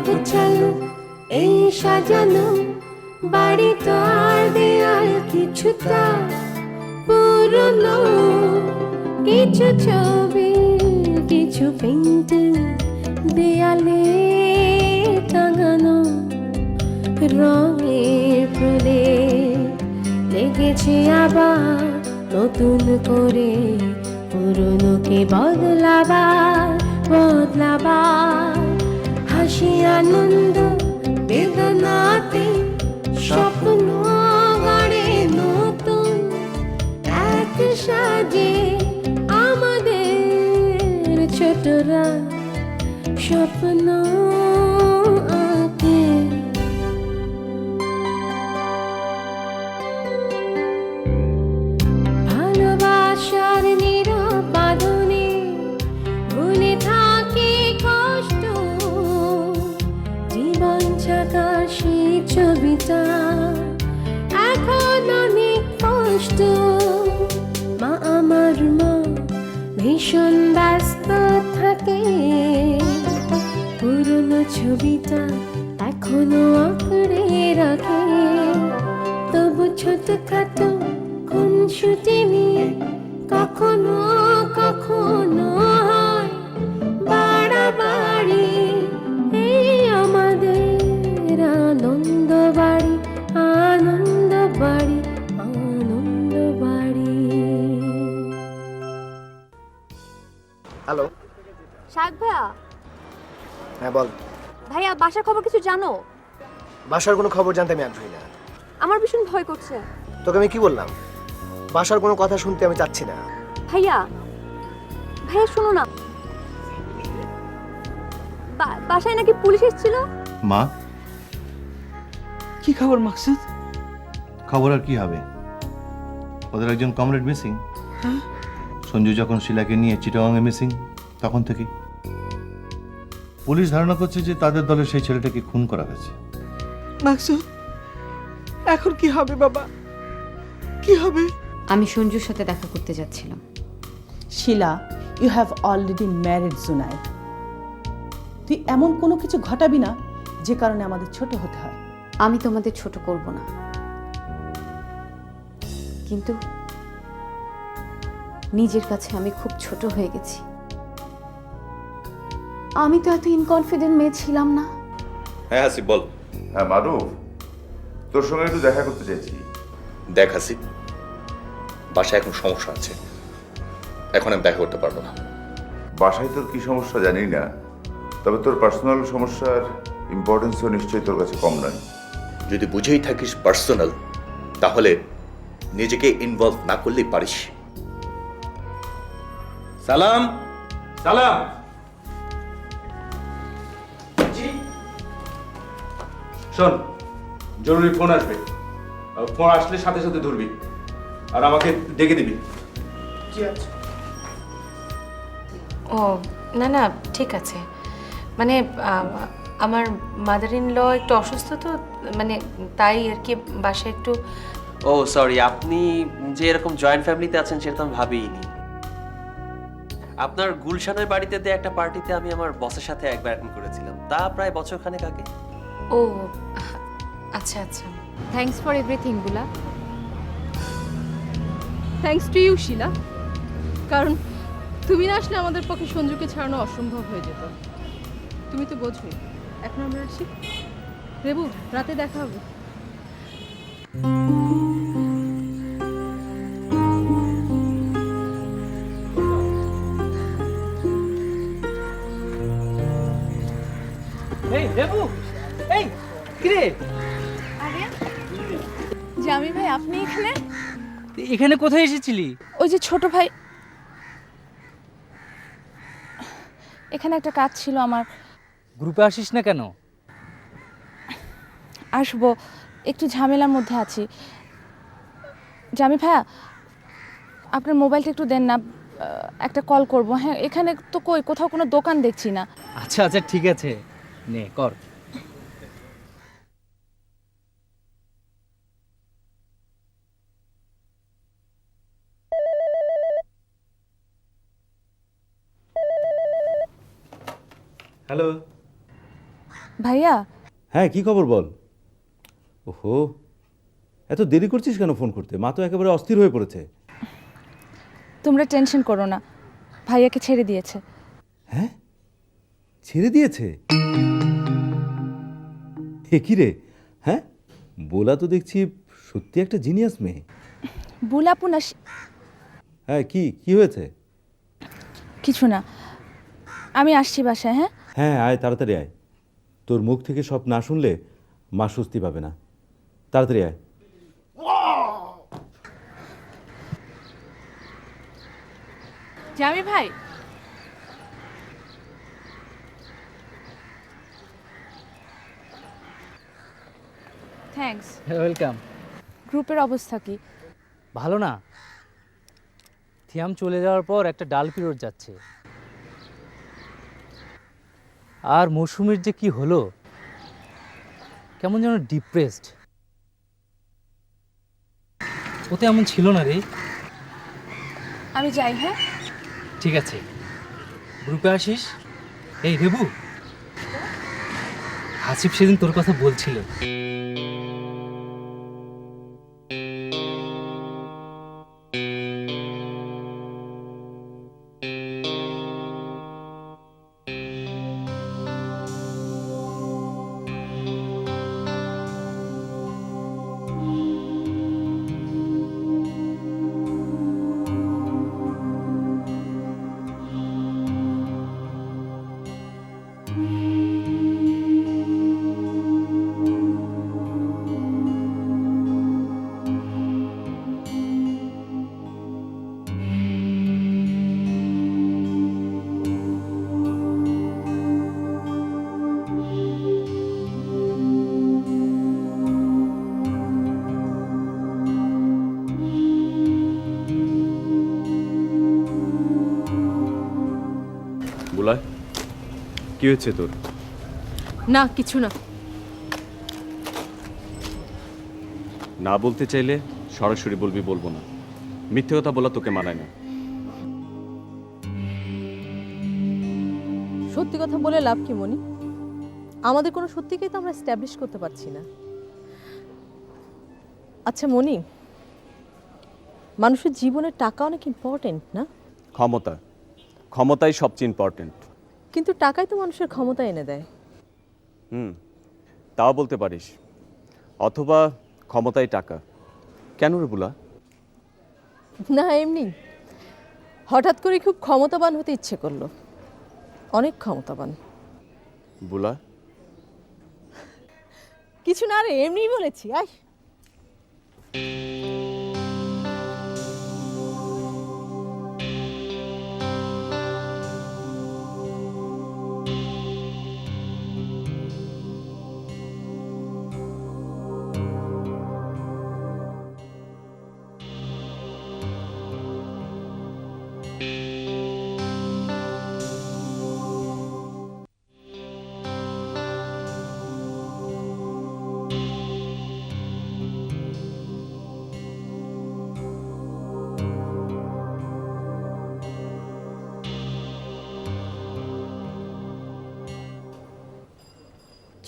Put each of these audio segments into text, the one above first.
অগোছালো এই সাজানো বাড়ি তো আর দেয়াল কিছুটা পুরনো, কিছু ছবি কিছু পেন্টিং দেয়ালে টাঙানো, রঙের প্রলেপ লেগেছে আবার নতুন করে, পুরনোকে বদলাবার হাসি আনন্দ বেদনাতে স্বপ্ন গড়ে নতুন এক সাজে আমাদের ছোটরা স্বপ্ন আঁকে। ভালোবাসার নীরব বাঁধনে ভুলে থাকে কষ্ট, জীবন ছাকার সেই ছবিটা এখন অনেক কষ্ট। মা আমার মা ভীষণ ব্যস্ত থাকে, পুরনো ছবিটা এখনো আঁকড়ে রাখে, তবু ছোটখাটো খুনসুটি নিয়ে কখনো কখনো হয় বাড়াবাড়ি। এই আমাদের আনন্দ বাড়ি, আনন্দ বাড়ি, আনন্দ বাড়ি। হ্যালো। শাক ভাইয়া। হ্যাঁ বল। ভাইয়া বাসার খবর কিছু জানো? বাসার কোনো খবর জানতে আমি আগ্রহী না। আমার ভীষণ ভয় করছে। তোকে আমি কি বললাম? বাসার কোনো কথা শুনতে আমি চাচ্ছি না। ভাইয়া ভাইয়া শোনো না, বাসায় নাকি পুলিশ এসেছিল। মা, কি খবর মাকসুদ? খবর আর কি হবে, ওদের একজন কমরেড মিসিং। সঞ্জু যখন শিলাকে নিয়ে চিটাগাংয়ে মিসিং তখন থেকে পুলিশ ধারণা করছে যে তাদের দলের সেই ছেলেটাকে খুন করা হয়েছে। মাকসুদ এখন কি হবে বাবা, কি হবে? আমি সঞ্জুর সাথে দেখা করতে যাচ্ছিলাম। Shila, you have already married Junaid. তুই এমন কোনো কিছু ঘটাবি না যে কারণে আমাদের ছোট হতে হয়। আমি তোমাদের ছোট করব না, কিন্তু নিজের কাছে আমি খুব ছোট হয়ে গেছি। আমি তো এত ইনকনফিডেন্ট মেয়ে ছিলাম না। হ্যাঁ হাসিব বল। হ্যাঁ মারুফ, তোর সঙ্গে একটু দেখা করতে চাইছি। দেখ হাসিব, বাসায় এখন সমস্যা আছে, এখন আমি দেখা করতে পারবো না। বাসায় তোর কি সমস্যা জানি না, তবে তোর পার্সোনাল সমস্যার ইম্পর্টেন্সও নিশ্চয়ই তোর কাছে কম নয়। যদি বুঝেই থাকিস পার্সোনাল, তাহলে নিজেকে ইনভলভ না করলেই পারিস। সালাম সালাম। শোন, জরুরি ফোন আসবে, ফোন আসলে সাথে সাথে ধরবি আর আমাকে ডেকে দিবি। ও না না ঠিক আছে, মানে আমার মাদার ইন ল একটু অসুস্থ তো, মানে তাই আর কি বাসায় একটু। ও সরি, আপনি যে এরকম জয়েন্ট ফ্যামিলিতে আছেন সেটা তো আমি ভাবিনি। আপনার গুলশানের বাড়িতে দেয়া একটা পার্টিতে আমি আমার বসের সাথে একবার অ্যাটেন্ড করেছিলাম, তা প্রায় বছরখানেক আগে। ও আচ্ছা আচ্ছা। থ্যাঙ্কস ফর এভরিথিং বুলা। থ্যাঙ্কস টু ইউ শিলা, কারণ তুমি না আসলে আমাদের পক্ষে সঞ্জুকে ছাড়ানো অসম্ভব হয়ে যেত। তুমি তো বোঝোই। এখন আমরা আসি রেবু, রাতে দেখা হবে। এই রেবু, এই কিরে? আরে জামি ভাই, আপনি এখানে? এখানে কোথায় এসেছিলি? ওই যে ছোট ভাই, এখানে একটা কাজ ছিল আমার। গ্রুপে আসিস না কেন? আসবো, একটু ঝামেলার মধ্যে আছি। জামি ভাইয়া, আপনার মোবাইলটা একটু দেন না, একটা কল করব। হ্যাঁ, এখানে তো কোথাও কোনো দোকান দেখছি না। আচ্ছা আচ্ছা ঠিক আছে, নে কর। হ্যালো ভাইয়া, হ্যাঁ, কি খবর বল? ওহো, এত দেরি করছিস কেন ফোন করতে? মা তো একেবারে অস্থির হয়ে পড়েছে। তোমরা টেনশন করো না, ভাইয়াকে ছেড়ে দিয়েছে। হ্যাঁ, ছেড়ে দিয়েছে? এ কি রে? হ্যাঁ, বোলা তো দেখছি সত্যি একটা জিনিয়াস মেয়ে। বুলাপু না, হ্যাঁ, কি কি হয়েছে? কিছু না, আমি আসছি বাসায়। হ্যাঁ হ্যাঁ, আয়, তাড়াতাড়ি আয়। তোর মুখ থেকে সব না শুনলে মা স্বস্তি পাবে না। তাড়াতাড়ি আয়। জামি ভাই, থ্যাঙ্কস। ওয়েলকাম। গ্রুপের অবস্থা কি? ভালো না, থিয়াম চলে যাওয়ার পর একটা ডাল পিরিয়ড যাচ্ছে। আর মৌসুমীর যে কি হলো, কেমন যেন ডিপ্রেসড। ও তো এমন ছিল না রে। আমি যাই। হ্যাঁ ঠিক আছে, গ্রুপে আসিস। এই রেবু, হাসিব সেদিন তোর কথা বলছিল। বুলায়, কি হয়েছে তোর? না, কিছু না। না বলতে চাইলে সরাসরি বলবি, বলবো না। মিথ্যে কথা বলা তোকে মানায় না। সত্যি কথা বলে লাভ কি মনি? আমাদের কোনো সত্যিকে তো আমরা এস্টাবলিশ করতে পারছি না। আচ্ছা মনি, মানুষের জীবনে টাকা অনেক ইম্পর্টেন্ট না? ক্ষমতাই সবচেয়ে ইম্পর্টেন্ট। কিন্তু টাকাই তো মানুষের ক্ষমতা এনে দেয়। তাও বলতে পারিস, অথবা ক্ষমতাই টাকা। কেন রে বুলা? না, এমনি হঠাৎ করে খুব ক্ষমতাবান হতে ইচ্ছে করলো, অনেক ক্ষমতাবান। বুলা, কিছু না রে, এমনিই বলেছি। আয়,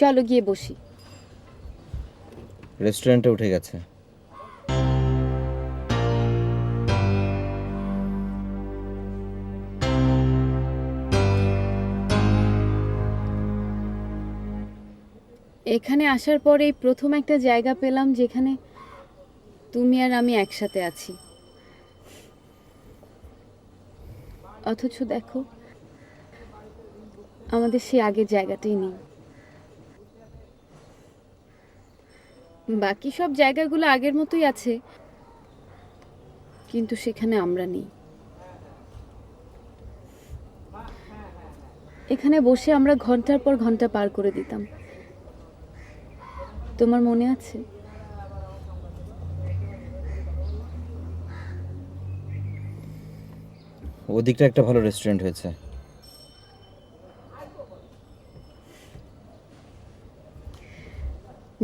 চলো গিয়ে বসি। রেস্টুরেন্টে উঠে গেছে। এখানে আসার পরে এই প্রথম একটা জায়গা পেলাম যেখানে তুমি আর আমি একসাথে আছি। অথচ দেখো, আমাদের সেই আগের জায়গাটাই নেই। বাকি সব জায়গাগুলো আগের মতোই আছে, কিন্তু সেখানে আমরা নেই। এখানে বসে আমরা ঘন্টার পর ঘন্টা পার করে দিতাম, তোমার মনে আছে? ওদিকটা একটা ভালো রেস্টুরেন্ট হয়েছে।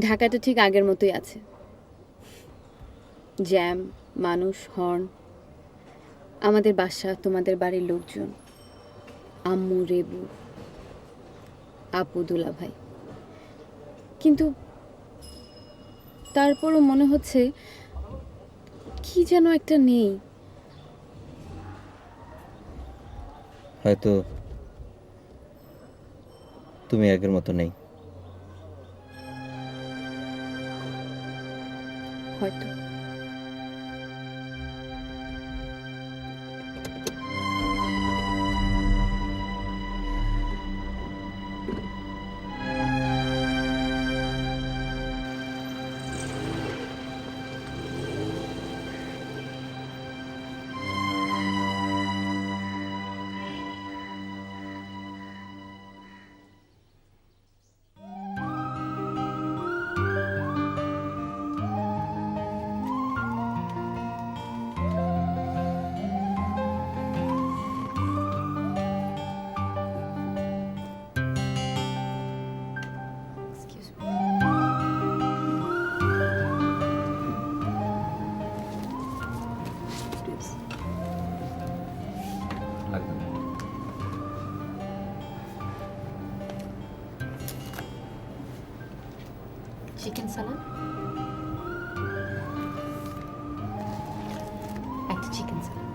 ঢাকাটা ঠিক আগের মতোই আছে, জ্যাম, মানুষ, হর্ন। আমাদের বাসা, তোমাদের বাড়ির লোকজন, আম্মু, রেবু, আপু, দুলা ভাই। কিন্তু তারপরও মনে হচ্ছে কি যেন একটা নেই। হয়তো তুমি আগের মতো নেই। হয়তো। চিকেন সালাদ, একটা চিকেন সালাদ।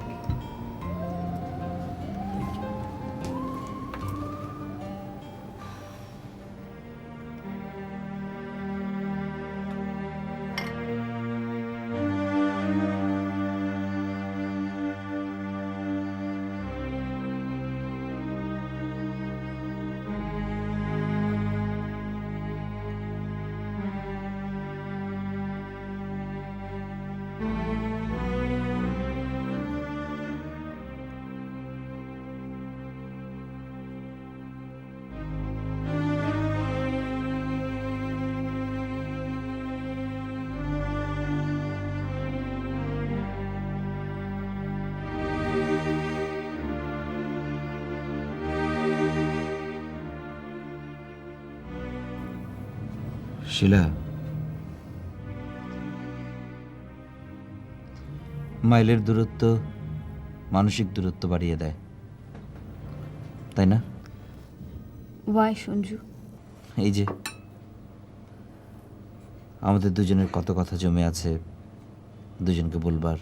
শিলা, মাইলের দূরত্ব মানসিক দূরত্ব বাড়িয়ে দেয়, তাই না? ওয়াই সঞ্জু? এই যে আমাদের দুজনের কত কথা জমে আছে দুজনকে বলবার,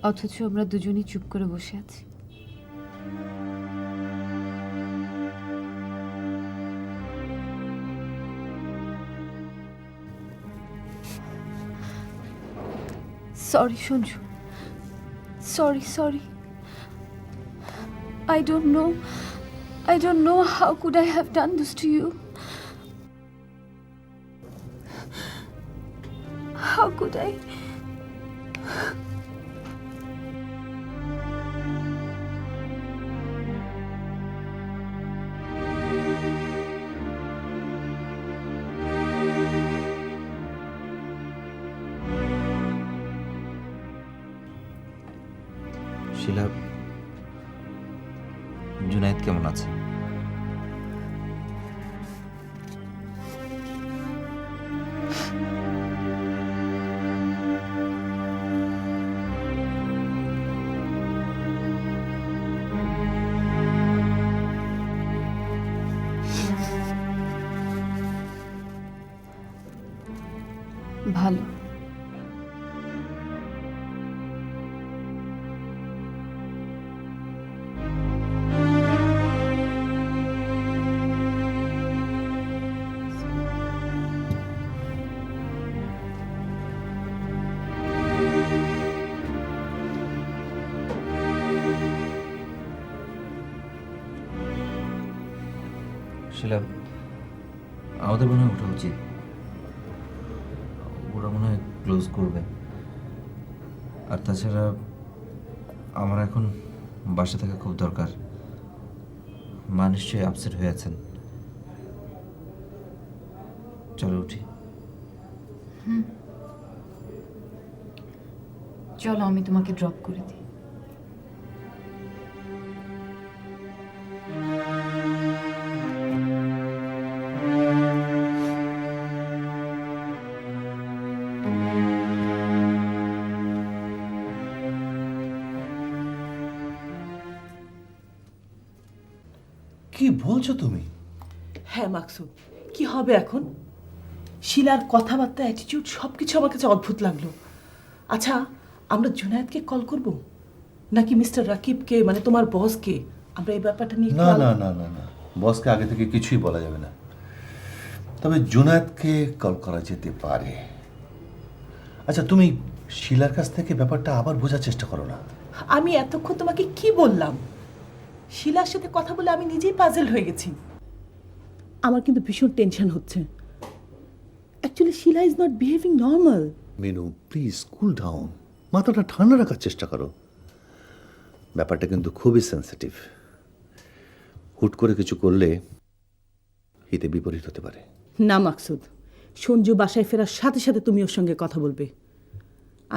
অথচ আমরা দুজনই চুপ করে বসে আছি। Sorry, Shunju. Sorry. I don't know how could I have done this to you. How could I? শিলা, জুনায়েদ কেমন আছে? ভালো। শিলা, আমাদের মনে হয় ওঠা উচিত। ওরা মনে হয় ক্লোজ করবে। আর তাছাড়া আমার এখন বাসা থাকা খুব দরকার। মা নিশ্চয়ই আপসেট হয়ে আছেন। চলো উঠি। চলো, আমি তোমাকে ড্রপ করে দিই। কি বলছো তুমি? হ্যাঁ মাকসুদ, কি হবে এখন? শিলার কথাবার্তা, অ্যাটিটিউড সব কিছু আমার কাছে অদ্ভুত লাগলো। আচ্ছা, আমরা জুনায়েদকে কল করব নাকি মিস্টার রাকিবকে, মানে তোমার বসকে? আমরা এই ব্যাপারটা নিয়ে না না না না না, বসকে আগে থেকে কিছুই বলা যাবে না, তবে জুনায়েদকে কল করা যেতে পারে। আচ্ছা, তুমি শিলার কাছ থেকে ব্যাপারটা আবার বোঝার চেষ্টা করো না। আমি এতক্ষণ তোমাকে কি বললাম? শিলার সাথে কথা বলে আমি নিজেই পাজল হয়ে গেছি। আমার কিন্তু ভীষণ টেনশন হচ্ছে। Actually Shila is not behaving normal. Minu, please cool down, মাথাটা ঠান্ডা রাখার চেষ্টা করো। ব্যাপারটা কিন্তু খুবই সেন্সিটিভ। হুট করে কিছু করলে হিতে বিপরীত হতে পারে। না মাকসুদ, সঞ্জু বাসায় ফেরার সাথে সাথে তুমি ওর সঙ্গে কথা বলবে।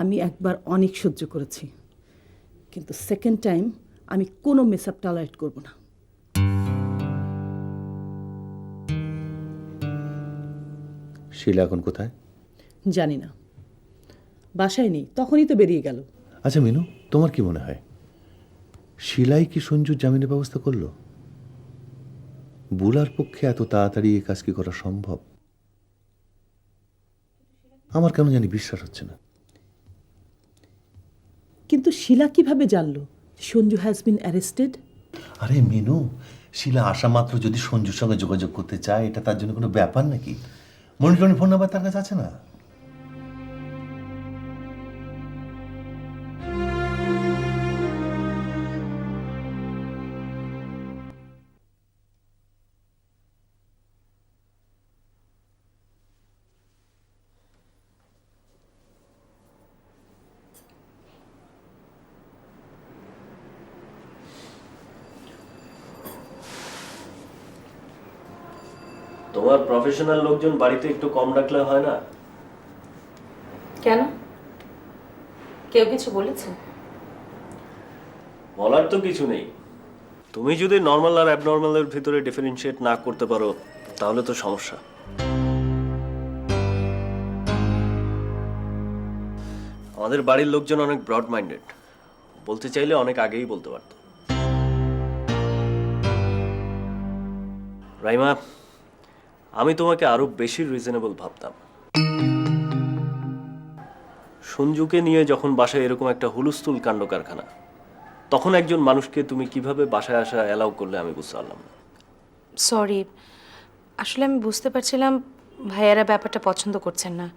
আমি একবার অনেক সহ্য করেছি, কিন্তু সেকেন্ড টাইম আমি কোনো মেস আপ টলারেট করব না। শিলা এখন কোথায়? জানি না, বাসায় নেই, তখনই তো বেরিয়ে গেল। আচ্ছা মিনু, তোমার কি মনে হয় শিলাই কি সঞ্জুর জামিনের ব্যবস্থা করলো? বুলার পক্ষে এত তাড়াতাড়ি এই কাজ কি করা সম্ভব? আমার কেন জানি বিশ্বাস হচ্ছে না। কিন্তু শিলা কিভাবে জানলো সঞ্জু হ্যাজ বিন অ্যারেস্টেড? আরে মিনু, শিলা আসা মাত্র যদি সঞ্জুর সঙ্গে যোগাযোগ করতে চায়, এটা তার জন্য কোনো ব্যাপার নাকি? মনিটরের ফোন নাম্বার তার কাছে আছে না? তোমার প্রফেশনাল লোকজন বাড়িতে একটু কম রাখলে হয় না? কেন? কেউ কিছু বলেছে? বলার তো কিছু নেই। তুমি যদি নর্মাল আর অ্যাবনর্মালের ভিতরে ডিফারেন্সিয়েট না করতে পারো, তাহলে তো সমস্যা। আমাদের বাড়ির লোকজন অনেক ব্রড মাইন্ডেড, বলতে চাইলে অনেক আগেই বলতে পারত। রাইমা, আমি তোমাকে আরো বেশি রিজনেবল ভাবতাম। সঞ্জুকে নিয়ে যখন বাসায় এরকম একটা হুলস্থুল কাণ্ড কারখানা, তখন একজন মানুষকে তুমি কিভাবে বাসায় আসা অ্যালাউ করলে আমি বুঝতে পারলাম না। সরি, আসলে আমি বুঝতে পারছিলাম ভাইয়ারা ব্যাপারটা পছন্দ করছেন না।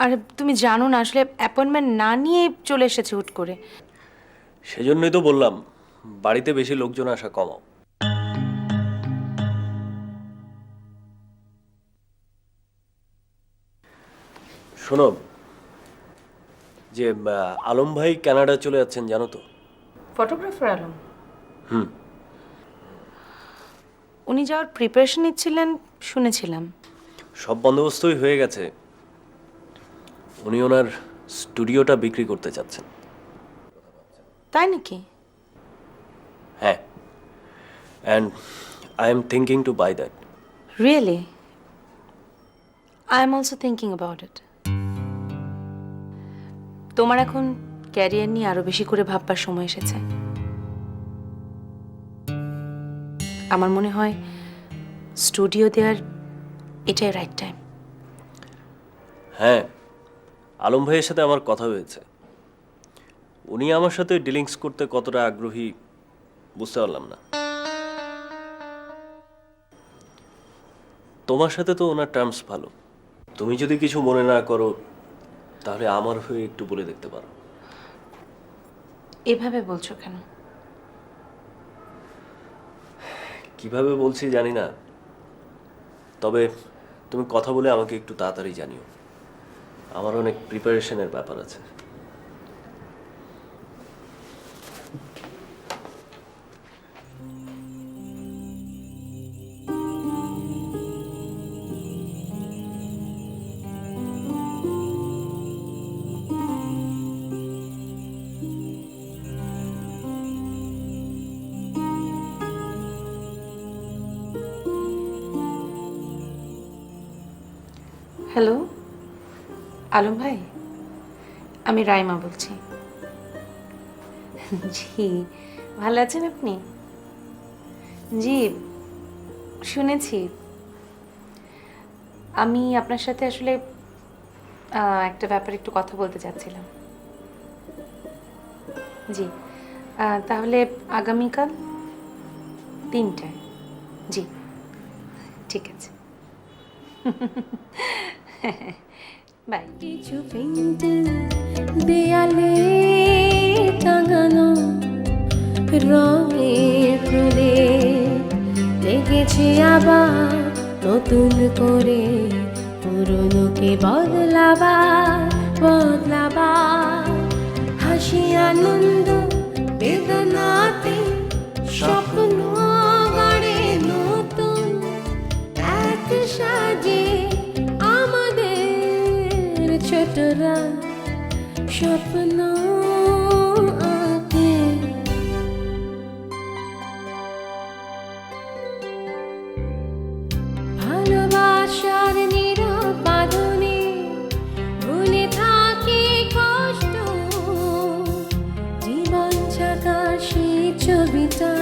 আর তুমি জানো না, আসলে অ্যাপয়েন্টমেন্ট না নিয়ে চলে এসেছে হুট করে। সেজন্যই তো বললাম বাড়িতে বেশি লোকজন আসা কমাও। শোনো, যে আলম ভাই কানাডা চলে যাচ্ছেন জানো তো? ফটোগ্রাফার আলম? হুম। উনি যাওয়ার প্রিপারেশন নিচ্ছিলেন শুনেছিলাম। সব বন্দোবস্তই হয়ে গেছে। উনি ওনার স্টুডিওটা বিক্রি করতে চাচ্ছেন। তাই নাকি? হ্যাঁ, and I am thinking to buy that. Really? I am also thinking about it. তোমার এখন ক্যারিয়ার নিয়ে আরো বেশি করে ভাববার সময় এসেছে। আমার মনে হয় স্টুডিও দেওয়ার এটাই রাইট টাইম। হ্যাঁ, আলম ভাইয়ের সাথে আমার কথা হয়েছে। উনি আমার সাথে ডিলিংস করতে কতটা আগ্রহী বুঝতে পারলাম না। তোমার সাথে তো ওনার টার্মস ভালো। তুমি যদি কিছু মনে না করো, তাহলে আমার হয়ে একটু বলে দেখতে পারো। এভাবে বলছো কেন? কিভাবে বলছি জানি না, তবে তুমি কথা বলে আমাকে একটু তাড়াতাড়ি জানিও। আমার অনেক প্রিপারেশনের ব্যাপার আছে। হ্যালো আলম ভাই, আমি রাইমা বলছি। জি, ভালো আছেন আপনি? জি, শুনেছি। আমি আপনার সাথে আসলে একটা ব্যাপারে একটু কথা বলতে চাচ্ছিলাম। জি, তাহলে আগামীকাল 3টায়। জি, ঠিক আছে। বাই। কিছু পেন্টিং দেয়ালে টাঙানো রঙের প্রলেপ লেগেছে আবার নতুন করে পুরনোকে বদলাবার হাসি আনন্দ বেদনাতে স্বপ্ন গড়ে নতুন এক সাজে আমাদের ছোটরা স্বপ্ন আঁকে। ভালোবাসার নীরব বাঁধনে ভুলে থাকে কষ্ট, জীবন ছাকার সেই ছবিটা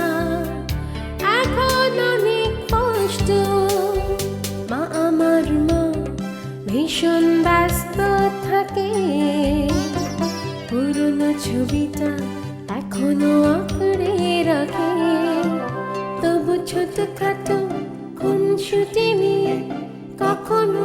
এখন অনেক কষ্ট। মা আমার মা ভীষণ ব্যস্ত থাকে, পুরনো ছবিটা এখনো আঁকড়ে রাখে। তবু ছোটখাটো খুনসুটি নিয়ে কখনো